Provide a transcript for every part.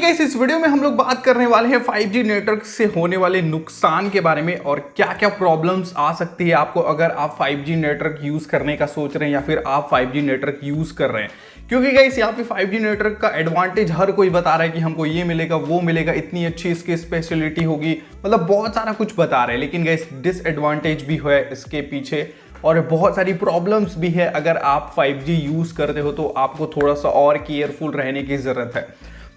Guys इस video में हम लोग बात करने वाले हैं 5G नेटवर्क से होने वाले नुकसान के बारे में और क्या क्या प्रॉब्लम्स आ सकती है आपको अगर आप 5G नेटवर्क यूज करने का सोच रहे हैं या फिर आप 5G नेटवर्क यूज कर रहे हैं। क्योंकि गाइस यहाँ पे 5G नेटवर्क का एडवांटेज हर कोई बता रहा है कि हमको ये मिलेगा वो मिलेगा, इतनी अच्छी इसकी स्पेशलिटी होगी, मतलब बहुत सारा कुछ बता रहे हैं। लेकिन गाइस डिसएडवांटेज भी है इसके पीछे और बहुत सारी प्रॉब्लम्स भी है। अगर आप 5G यूज करते हो तो आपको थोड़ा सा और केयरफुल रहने की जरूरत है।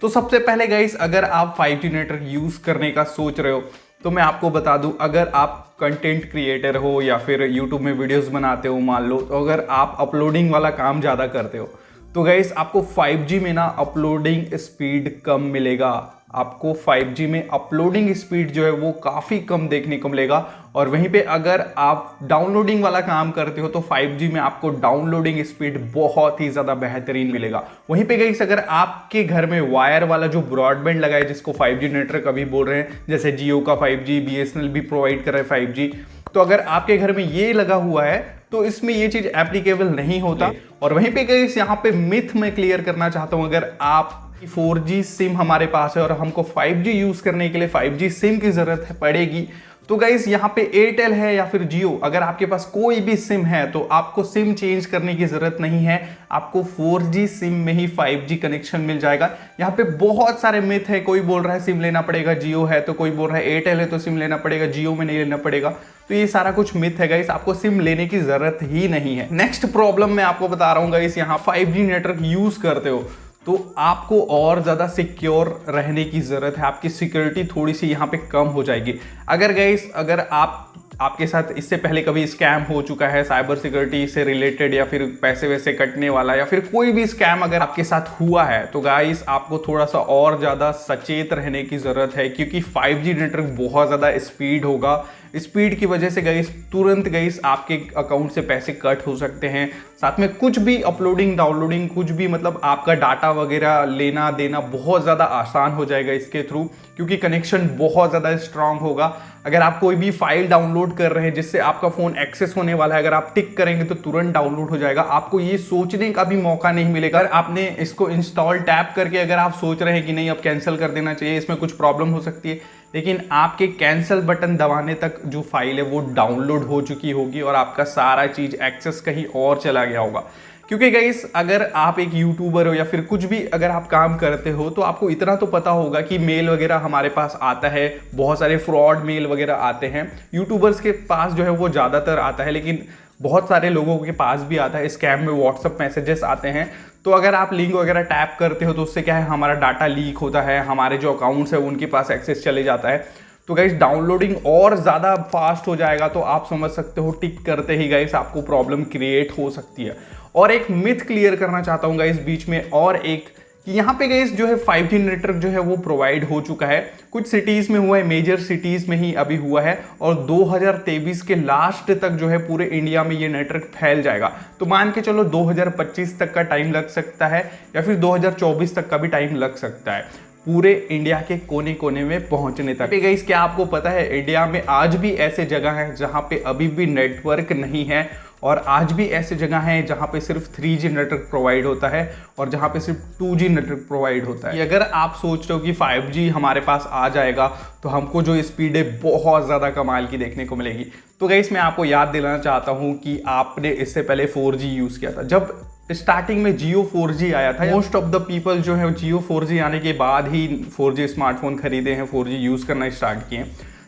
तो सबसे पहले गाइस अगर आप 5G नेटवर्क यूज करने का सोच रहे हो तो मैं आपको बता दूं, अगर आप कंटेंट क्रिएटर हो या फिर यूट्यूब में वीडियोस बनाते हो मान लो, तो अगर आप अपलोडिंग वाला काम ज़्यादा करते हो तो गाइस आपको 5G में ना अपलोडिंग स्पीड कम मिलेगा। आपको 5G में अपलोडिंग स्पीड जो है वो काफ़ी कम देखने को मिलेगा। और वहीं पे अगर आप डाउनलोडिंग वाला काम करते हो तो 5G में आपको डाउनलोडिंग स्पीड बहुत ही ज़्यादा बेहतरीन मिलेगा। वहीं पे गाइस अगर आपके घर में वायर वाला जो ब्रॉडबैंड लगा है, जिसको 5G नेटवर्क अभी बोल रहे हैं, जैसे जियो का 5G, BSNL भी प्रोवाइड कर रहा है 5G, तो अगर आपके घर में ये लगा हुआ है तो इसमें ये चीज़ एप्लीकेबल नहीं होता। और वहीं पे गाइस यहाँ पे मिथ मैं क्लियर करना चाहता हूँ, अगर आप 4G सिम हमारे पास है और हमको 5G यूज करने के लिए 5G सिम की जरूरत पड़ेगी, तो गाइस यहाँ पे एयरटेल है या फिर जियो, अगर आपके पास कोई भी सिम है तो आपको सिम चेंज करने की जरूरत नहीं है। आपको 4G सिम में ही 5G कनेक्शन मिल जाएगा। यहाँ पे बहुत सारे मिथ है, कोई बोल रहा है सिम लेना पड़ेगा, जियो है तो कोई बोल रहा है एयरटेल है तो सिम लेना पड़ेगा, जियो में नहीं लेना पड़ेगा। तो ये सारा कुछ मिथ है गाइस, आपको सिम लेने की जरूरत ही नहीं है। नेक्स्ट प्रॉब्लम मैं आपको बता रहा हूँ गाइस, यहाँ 5G नेटवर्क यूज करते हो तो आपको और ज़्यादा सिक्योर रहने की ज़रूरत है। आपकी सिक्योरिटी थोड़ी सी यहाँ पे कम हो जाएगी। अगर गाइस अगर आपके साथ इससे पहले कभी स्कैम हो चुका है साइबर सिक्योरिटी से रिलेटेड, या फिर पैसे वैसे कटने वाला, या फिर कोई भी स्कैम अगर आपके साथ हुआ है, तो गाइस आपको थोड़ा सा और ज़्यादा सचेत रहने की ज़रूरत है। क्योंकि 5G नेटवर्क बहुत ज़्यादा स्पीड होगा। स्पीड की वजह से गाइस तुरंत गाइस आपके अकाउंट से पैसे कट हो सकते हैं। साथ में कुछ भी अपलोडिंग डाउनलोडिंग कुछ भी, मतलब आपका डाटा वगैरह लेना देना बहुत ज़्यादा आसान हो जाएगा इसके थ्रू, क्योंकि कनेक्शन बहुत ज़्यादा स्ट्रांग होगा। अगर आप कोई भी फाइल डाउनलोड कर रहे हैं जिससे आपका फ़ोन एक्सेस होने वाला है, अगर आप टिक करेंगे तो तुरंत डाउनलोड हो जाएगा। आपको ये सोचने का भी मौका नहीं मिलेगा। अगर आपने इसको इंस्टॉल टैप करके अगर आप सोच रहे हैं कि नहीं अब कैंसिल कर देना चाहिए, इसमें कुछ प्रॉब्लम हो सकती है, लेकिन आपके कैंसिल बटन दबाने तक जो फाइल है वो डाउनलोड हो चुकी होगी और आपका सारा चीज़ एक्सेस कहीं और चला गया होगा। क्योंकि गाइस अगर आप एक यूट्यूबर हो या फिर कुछ भी अगर आप काम करते हो तो आपको इतना तो पता होगा कि मेल वगैरह हमारे पास आता है, बहुत सारे फ्रॉड मेल वगैरह आते हैं। यूट्यूबर्स के पास जो है वो ज़्यादातर आता है, लेकिन बहुत सारे लोगों के पास भी आता है। स्कैम में व्हाट्सअप मैसेजेस आते हैं, तो अगर आप लिंक वगैरह टैप करते हो तो उससे क्या है, हमारा डाटा लीक होता है, हमारे जो अकाउंट्स है उनके पास एक्सेस चले जाता है। तो गाइस डाउनलोडिंग और ज़्यादा फास्ट हो जाएगा। तो आप समझ सकते हो टिक करते ही गाइस आपको प्रॉब्लम क्रिएट हो सकती है। और एक मिथ क्लियर करना चाहता हूँ गाइस बीच में, और एक कि यहाँ पे गाइस जो है 5G नेटवर्क जो है वो प्रोवाइड हो चुका है। कुछ सिटीज़ में हुआ है, मेजर सिटीज़ में ही अभी हुआ है, और 2023 के लास्ट तक जो है पूरे इंडिया में ये नेटवर्क फैल जाएगा। तो मान के चलो 2025 तक का टाइम लग सकता है, या फिर 2024 तक का भी टाइम लग सकता है पूरे इंडिया के कोने कोने में पहुंचने तक। गाइस क्या आपको पता है, इंडिया में आज भी ऐसे जगह हैं जहां पे अभी भी नेटवर्क नहीं है, और आज भी ऐसे जगह हैं जहां पे सिर्फ 3G नेटवर्क प्रोवाइड होता है और जहां पे सिर्फ 2G नेटवर्क प्रोवाइड होता है। अगर आप सोच रहे हो कि 5G हमारे पास आ जाएगा तो हमको जो स्पीड है बहुत ज़्यादा कमाल की देखने को मिलेगी, तो गाइस मैं आपको याद दिलाना चाहता हूँ कि आपने इससे पहले 4G यूज़ किया था। जब स्टार्टिंग में जियो 4G आया था, मोस्ट ऑफ द पीपल जो है जियो 4G आने के बाद ही 4G स्मार्टफोन खरीदे हैं, 4G यूज़ करना स्टार्ट किए।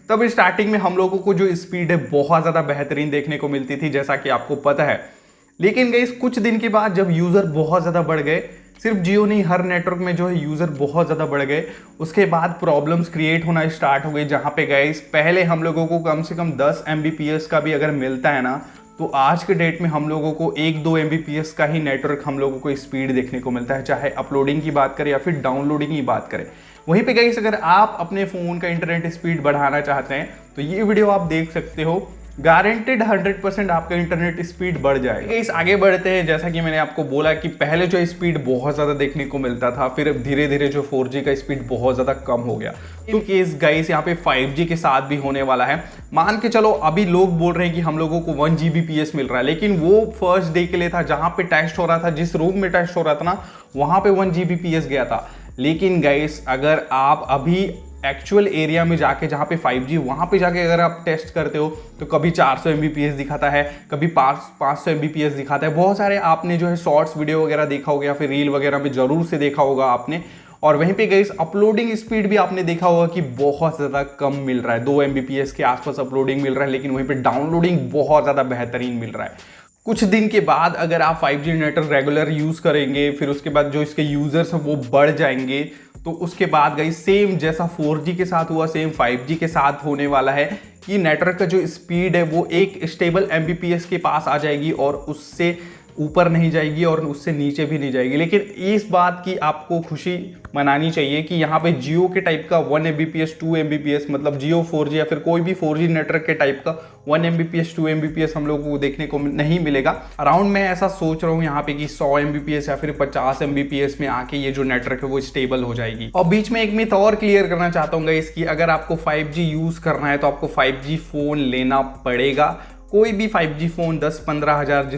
तब स्टार्टिंग में हम लोगों को जो स्पीड है बहुत ज़्यादा बेहतरीन देखने को मिलती थी, जैसा कि आपको पता है। लेकिन गाइस कुछ दिन के बाद जब यूज़र बहुत ज़्यादा बढ़ गए, सिर्फ जियो नहीं हर नेटवर्क में जो है यूज़र बहुत ज़्यादा बढ़ गए, उसके बाद प्रॉब्लम्स क्रिएट होना स्टार्ट हो गई। जहाँ पे गाइस पहले हम लोगों को कम से कम 10 Mbps का भी अगर मिलता है ना, तो आज के डेट में हम लोगों को 1-2 Mbps का ही नेटवर्क हम लोगों को स्पीड देखने को मिलता है, चाहे अपलोडिंग की बात करें या फिर डाउनलोडिंग की बात करें। वहीं पे गाइस अगर आप अपने फ़ोन का इंटरनेट स्पीड बढ़ाना चाहते हैं तो ये वीडियो आप देख सकते हो। गारंटेड 100% आपका इंटरनेट स्पीड बढ़ जाएगा। इस आगे बढ़ते हैं, जैसा कि मैंने आपको बोला कि पहले जो स्पीड बहुत ज़्यादा देखने को मिलता था, फिर धीरे धीरे जो 4G का स्पीड बहुत ज़्यादा कम हो गया। तो केस गाइस यहाँ पे 5G के साथ भी होने वाला है। मान के चलो अभी लोग बोल रहे हैं कि हम लोगों को 1 Gbps मिल रहा है, लेकिन वो फर्स्ट डे के लिए था जहाँ पे टेस्ट हो रहा था, जिस रूम में टेस्ट हो रहा था ना वहाँ पे 1 Gbps गया था। लेकिन गाइस अगर आप अभी एक्चुअल एरिया में जाके जहाँ पे 5G वहाँ पे जाके अगर आप टेस्ट करते हो तो कभी 400 Mbps दिखाता है, कभी 500 Mbps दिखाता है। बहुत सारे आपने जो है शॉर्ट्स वीडियो वगैरह देखा होगा या फिर रील वगैरह में जरूर से देखा होगा आपने। और वहीं पे गाइस अपलोडिंग स्पीड भी आपने देखा होगा कि बहुत ज़्यादा कम मिल रहा है, 2 Mbps के आसपास अपलोडिंग मिल रहा है, लेकिन वहीं पे डाउनलोडिंग बहुत ज़्यादा बेहतरीन मिल रहा है। कुछ दिन के बाद अगर आप 5G नेटवर्क रेगुलर यूज़ करेंगे, फिर उसके बाद जो इसके यूज़र्स हैं वो बढ़ जाएंगे, तो उसके बाद गाइस सेम जैसा 4G के साथ हुआ सेम 5G के साथ होने वाला है कि नेटवर्क का जो स्पीड है वो एक स्टेबल Mbps के पास आ जाएगी और उससे ऊपर नहीं जाएगी और उससे नीचे भी नहीं जाएगी। लेकिन इस बात की आपको खुशी मनानी चाहिए कि यहाँ पे जियो के टाइप का 1 Mbps 2 Mbps मतलब जियो 4G या फिर कोई भी 4G नेटवर्क के टाइप का 1 Mbps 2 Mbps हम लोगों को देखने को नहीं मिलेगा। अराउंड मैं ऐसा सोच रहा हूँ यहाँ पे कि 100 Mbps या फिर 50 Mbps में आके ये जो नेटवर्क है वो स्टेबल हो जाएगी। और बीच में एक मिथ और क्लियर करना चाहता हूँ इसकी, अगर आपको 5G यूज करना है तो आपको 5G फोन लेना पड़ेगा। कोई भी 5G फ़ोन 10-15 हज़ार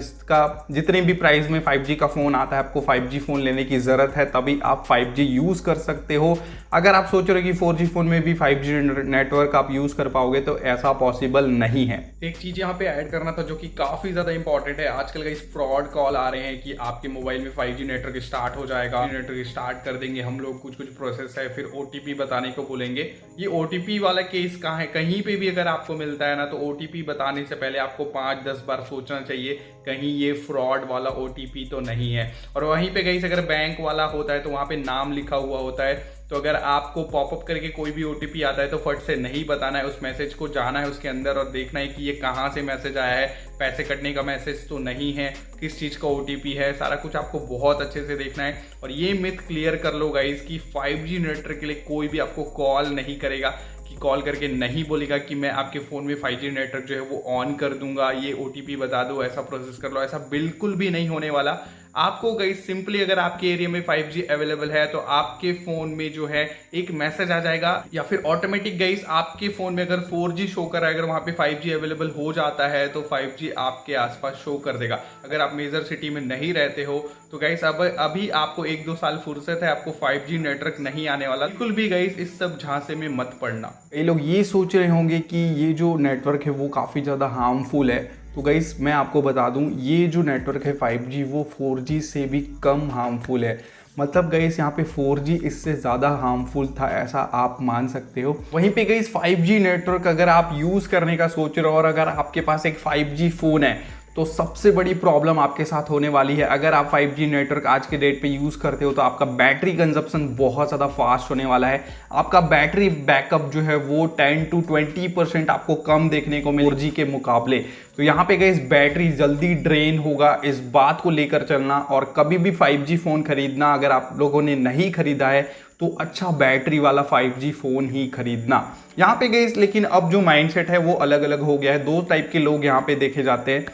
जितने भी प्राइस में 5G का फ़ोन आता है, आपको 5G फ़ोन लेने की ज़रूरत है, तभी आप 5G यूज़ कर सकते हो। अगर आप सोच रहे हो कि 4G फ़ोन में भी 5G नेटवर्क आप यूज़ कर पाओगे तो ऐसा पॉसिबल नहीं है। एक चीज़ यहाँ पे ऐड करना था जो कि काफ़ी ज़्यादा इंपॉर्टेंट है। आजकल का इस फ्रॉड कॉल आ रहे हैं कि आपके मोबाइल में 5G नेटवर्क स्टार्ट हो जाएगा, नेटवर्क स्टार्ट कर देंगे हम लोग, कुछ प्रोसेस है, फिर OTP बताने को बोलेंगे। ये OTP वाला केस कहाँ है? कहीं पे भी अगर आपको मिलता है ना तो OTP बताने से पहले आपको 5-10 बार सोचना चाहिए कहीं ये फ्रॉड वाला OTP तो नहीं है। और वहीं पे कहीं से अगर बैंक वाला होता है तो वहाँ पे नाम लिखा हुआ होता है, तो अगर आपको पॉपअप करके कोई भी OTP आता है तो फट से नहीं बताना है, उस मैसेज को जाना है उसके अंदर और देखना है कि ये कहाँ से मैसेज आया है, पैसे कटने का मैसेज तो नहीं है, किस चीज़ का OTP है, सारा कुछ आपको बहुत अच्छे से देखना है। और ये मिथ क्लियर कर लो गाइस कि 5G नेटवर्क के लिए कोई भी आपको कॉल नहीं करेगा, कि कॉल करके नहीं बोलेगा कि मैं आपके फ़ोन में 5G नेटवर्क जो है वो ऑन कर दूंगा, ये OTP बता दो, ऐसा प्रोसेस कर लो। ऐसा बिल्कुल भी नहीं होने वाला। आपको गाइस सिंपली अगर आपके एरिया में 5G अवेलेबल है तो आपके फ़ोन में जो है एक मैसेज आ जाएगा, या फिर ऑटोमेटिक गाइस आपके फ़ोन में अगर 4G शो कर रहा है, अगर वहाँ पे 5G अवेलेबल हो जाता है तो 5G आपके आसपास शो कर देगा। अगर आप मेजर सिटी में नहीं रहते हो तो गाइस अभी आपको 1-2 साल फुर्सत है, आपको 5G नेटवर्क नहीं आने वाला। बिल्कुल भी गाइस इस सब झांसे में मत पड़ना। ये लोग ये सोच रहे होंगे कि ये जो नेटवर्क है वो काफ़ी ज़्यादा हार्मफुल है, तो गाइस मैं आपको बता दूं ये जो नेटवर्क है 5G वो 4G से भी कम हार्मफुल है। मतलब गाइस यहाँ पे 4G इससे ज़्यादा हार्मफुल था, ऐसा आप मान सकते हो। वहीं पे गाइस 5G नेटवर्क अगर आप यूज़ करने का सोच रहे हो और अगर आपके पास एक 5G फ़ोन है तो सबसे बड़ी प्रॉब्लम आपके साथ होने वाली है। अगर आप 5G नेटवर्क आज के डेट पे यूज़ करते हो तो आपका बैटरी कंजप्शन बहुत ज़्यादा फास्ट होने वाला है। आपका बैटरी बैकअप जो है वो 10 to 20% आपको कम देखने को मिले 4G के मुकाबले। तो यहाँ पे गाइस बैटरी जल्दी ड्रेन होगा, इस बात को लेकर चलना। और कभी भी 5G फ़ोन खरीदना अगर आप लोगों ने नहीं खरीदा है तो अच्छा बैटरी वाला 5G फ़ोन ही खरीदना। यहाँ पे गाइस लेकिन अब जो माइंडसेट है वो अलग अलग हो गया है। 2 टाइप के लोग यहाँ पे देखे जाते हैं,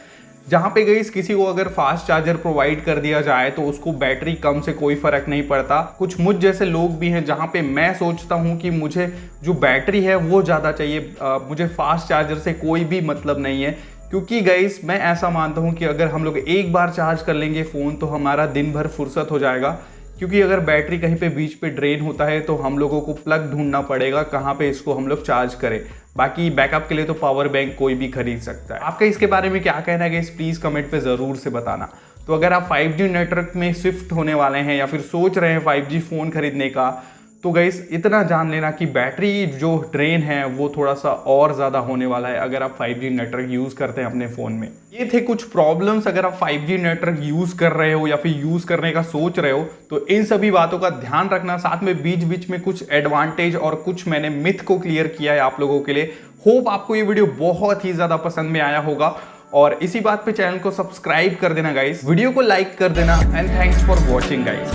जहाँ पे गाइस किसी को अगर फास्ट चार्जर प्रोवाइड कर दिया जाए तो उसको बैटरी कम से कोई फर्क नहीं पड़ता। कुछ मुझ जैसे लोग भी हैं जहाँ पे मैं सोचता हूँ कि मुझे जो बैटरी है वो ज़्यादा चाहिए, मुझे फास्ट चार्जर से कोई भी मतलब नहीं है। क्योंकि गाइस मैं ऐसा मानता हूँ कि अगर हम लोग एक बार चार्ज कर लेंगे फ़ोन तो हमारा दिन भर फुर्सत हो जाएगा। क्योंकि अगर बैटरी कहीं पे बीच पे ड्रेन होता है तो हम लोगों को प्लग ढूंढना पड़ेगा कहाँ पे इसको हम लोग चार्ज करें। बाकी बैकअप के लिए तो पावर बैंक कोई भी खरीद सकता है। आपका इसके बारे में क्या कहना है प्लीज़ कमेंट पे ज़रूर से बताना। तो अगर आप 5G नेटवर्क में शिफ्ट होने वाले हैं या फिर सोच रहे हैं 5G फ़ोन खरीदने का, तो गाइस इतना जान लेना कि बैटरी जो ड्रेन है वो थोड़ा सा और ज़्यादा होने वाला है अगर आप 5G नेटवर्क यूज़ करते हैं अपने फ़ोन में। ये थे कुछ प्रॉब्लम्स अगर आप 5G नेटवर्क यूज़ कर रहे हो या फिर यूज़ करने का सोच रहे हो, तो इन सभी बातों का ध्यान रखना। साथ में बीच बीच में कुछ एडवांटेज और कुछ मैंने मिथ को क्लियर किया है आप लोगों के लिए। होप आपको ये वीडियो बहुत ही ज़्यादा पसंद में आया होगा और इसी बात पे चैनल को सब्सक्राइब कर देना गाइस, वीडियो को लाइक कर देना and thanks for watching guys.